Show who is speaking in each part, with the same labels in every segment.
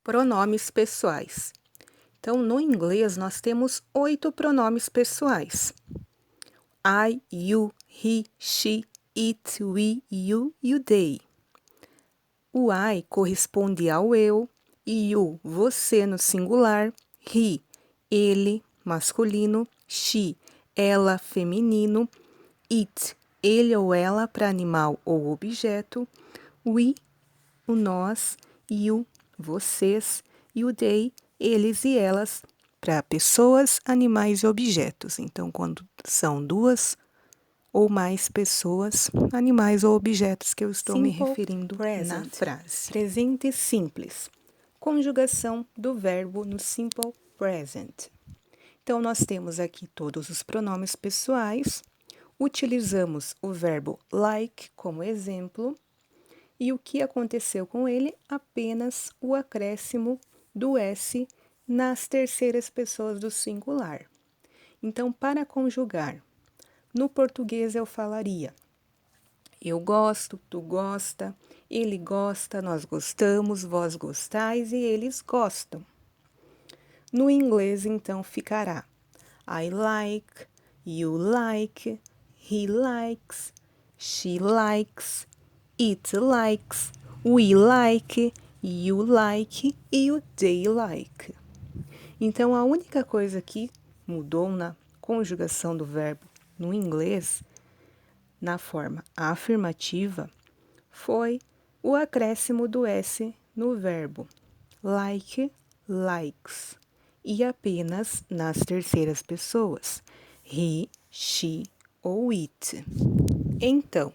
Speaker 1: Pronomes pessoais. Então, no inglês, nós temos 8 pronomes pessoais. I, you, he, she, it, we, you e o they. O I corresponde ao eu, you, você no singular, he, ele, masculino, she, ela, feminino, it, ele ou ela para animal ou objeto, we, o nós, you, vocês, e o they, eles e elas, para pessoas, animais e objetos. Então, quando são duas ou mais pessoas, animais ou objetos que eu estou me referindo na frase. Presente simples. Conjugação do verbo no simple present. Então, nós temos aqui todos os pronomes pessoais. Utilizamos o verbo like como exemplo. E o que aconteceu com ele? Apenas o acréscimo do S nas terceiras pessoas do singular. Então, para conjugar, no português eu falaria: eu gosto, tu gosta, ele gosta, nós gostamos, vós gostais e eles gostam. No inglês, então, ficará: I like, you like, he likes, she likes, it likes, we like, you like e o they like. Então, a única coisa que mudou na conjugação do verbo no inglês, na forma afirmativa, foi o acréscimo do S no verbo like, likes, e apenas nas terceiras pessoas, he, she ou it. Então,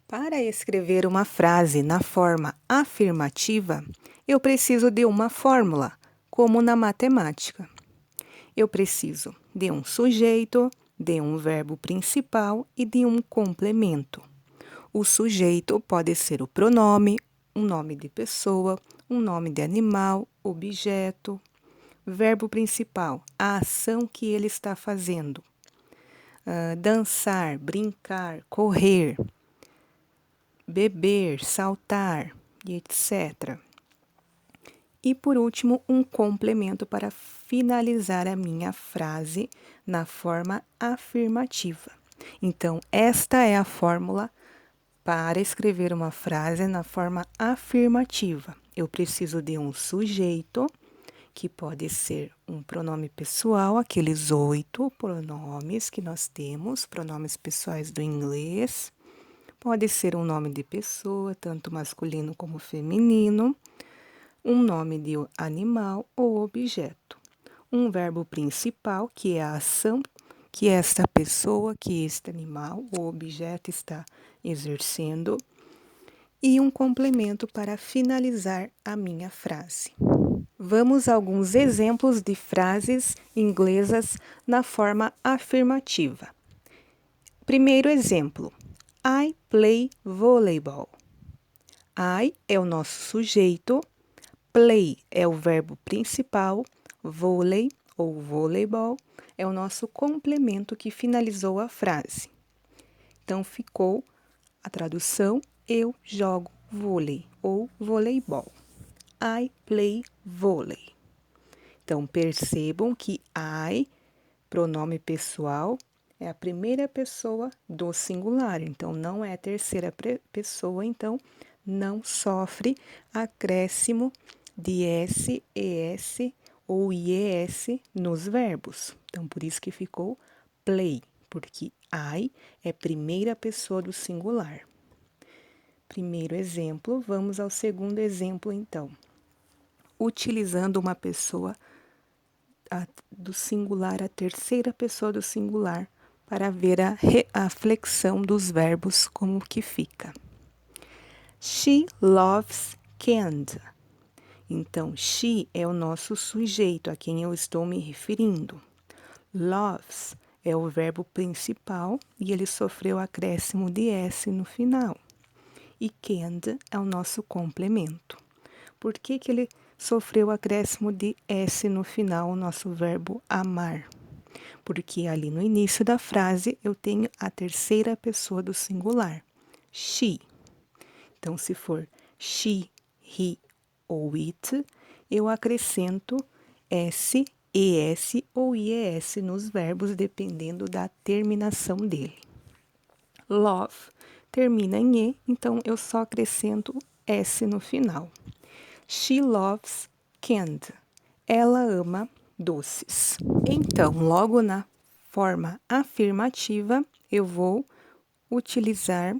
Speaker 1: para escrever uma frase na forma afirmativa, eu preciso de uma fórmula, como na matemática. Eu preciso de um sujeito, de um verbo principal e de um complemento. O sujeito pode ser o pronome, um nome de pessoa, um nome de animal, objeto. Verbo principal, a ação que ele está fazendo. Dançar, brincar, correr, beber, saltar, e etc. E, por último, um complemento para finalizar a minha frase na forma afirmativa. Então, esta é a fórmula para escrever uma frase na forma afirmativa. Eu preciso de um sujeito, que pode ser um pronome pessoal, aqueles 8 pronomes que nós temos, pronomes pessoais do inglês. Pode ser um nome de pessoa, tanto masculino como feminino, um nome de animal ou objeto. Um verbo principal, que é a ação que esta pessoa, que este animal ou objeto está exercendo, e um complemento para finalizar a minha frase. Vamos a alguns exemplos de frases inglesas na forma afirmativa. Primeiro exemplo: I play volleyball. I é o nosso sujeito, play é o verbo principal, vôlei ou voleibol é o nosso complemento que finalizou a frase. Então, ficou a tradução: eu jogo vôlei ou voleibol. I play volley. Então, percebam que I, pronome pessoal, é a primeira pessoa do singular. Então, não é a terceira pessoa. Então, não sofre acréscimo de S, ES ou IES nos verbos. Então, por isso que ficou play, porque I é primeira pessoa do singular. Primeiro exemplo, vamos ao segundo exemplo, então. Utilizando uma pessoa do singular, a terceira pessoa do singular, para ver a flexão dos verbos, como que fica. She loves candy. Então, she é o nosso sujeito, a quem eu estou me referindo. Loves é o verbo principal e ele sofreu acréscimo de S no final. E candy é o nosso complemento. Por que que ele sofreu acréscimo de S no final, o nosso verbo amar? Porque ali no início da frase eu tenho a terceira pessoa do singular, she. Então, se for she, he ou it, eu acrescento S, ES ou IES nos verbos, dependendo da terminação dele. Love termina em E, então eu só acrescento S no final. She loves candy. Ela ama doces. Então, logo na forma afirmativa, eu vou utilizar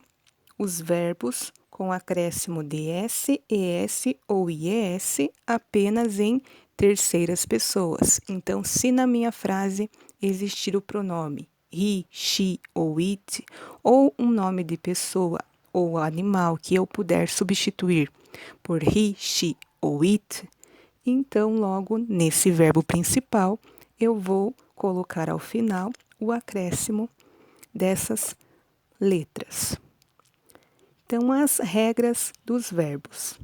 Speaker 1: os verbos com acréscimo de S, ES ou IES apenas em terceiras pessoas. Então, se na minha frase existir o pronome he, she ou it, ou um nome de pessoa ou animal que eu puder substituir por he, she ou it, então, logo nesse verbo principal, eu vou colocar ao final o acréscimo dessas letras. Então, as regras dos verbos.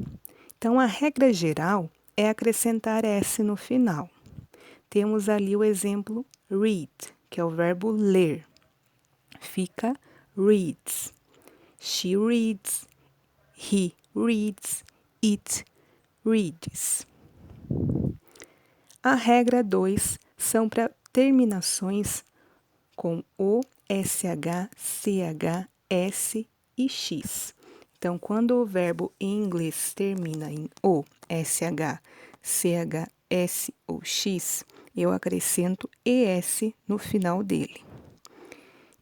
Speaker 1: Então, a regra geral é acrescentar S no final. Temos ali o exemplo read, que é o verbo ler. Fica reads. She reads. He reads. It reads. A regra 2 são para terminações com O, SH, CH, S e X. Então, quando o verbo em inglês termina em O, SH, CH, S ou X, eu acrescento ES no final dele.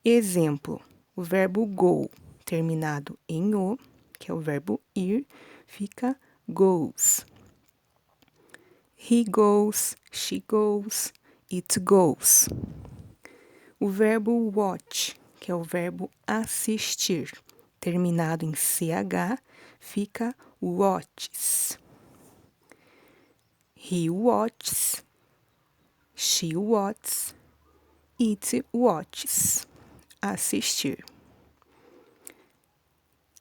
Speaker 1: Exemplo, o verbo go, terminado em O, que é o verbo ir, fica goes. He goes, she goes, it goes. O verbo watch, que é o verbo assistir, terminado em CH, fica watches. He watches, she watches, it watches. Assistir.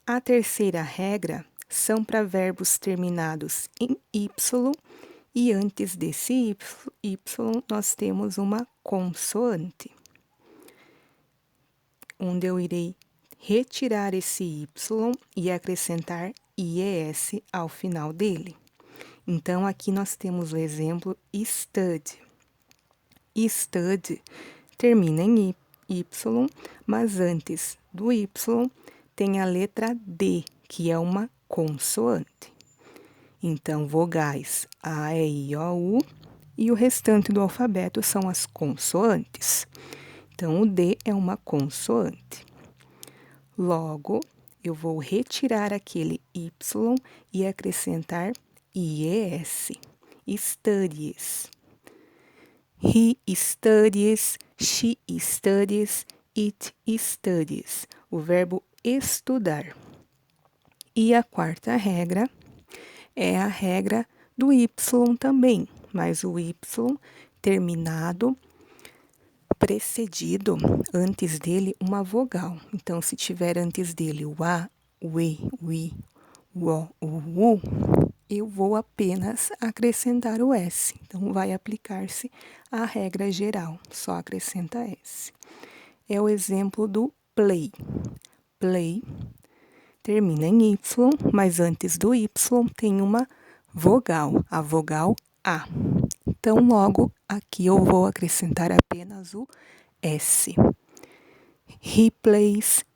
Speaker 1: A terceira regra são para verbos terminados em Y e antes desse Y nós temos uma consoante, onde eu irei retirar esse Y e acrescentar IES ao final dele. Então, aqui nós temos o exemplo study. Study termina em Y, mas antes do Y tem a letra D, que é uma consoante. Então, vogais A, E, I, O, U e o restante do alfabeto são as consoantes. Então, o D é uma consoante. Logo, eu vou retirar aquele Y e acrescentar IES. Studies. He studies, she studies, it studies. O verbo estudar. E a quarta regra é a regra do Y também, mas o Y terminado, precedido, antes dele, uma vogal. Então, se tiver antes dele o A, o E, o I, o O, o U, eu vou apenas acrescentar o S. Então, vai aplicar-se a regra geral, só acrescenta S. É o exemplo do play. Play termina em Y, mas antes do Y tem uma vogal, a vogal A. Então, logo, aqui eu vou acrescentar apenas o S. He plays,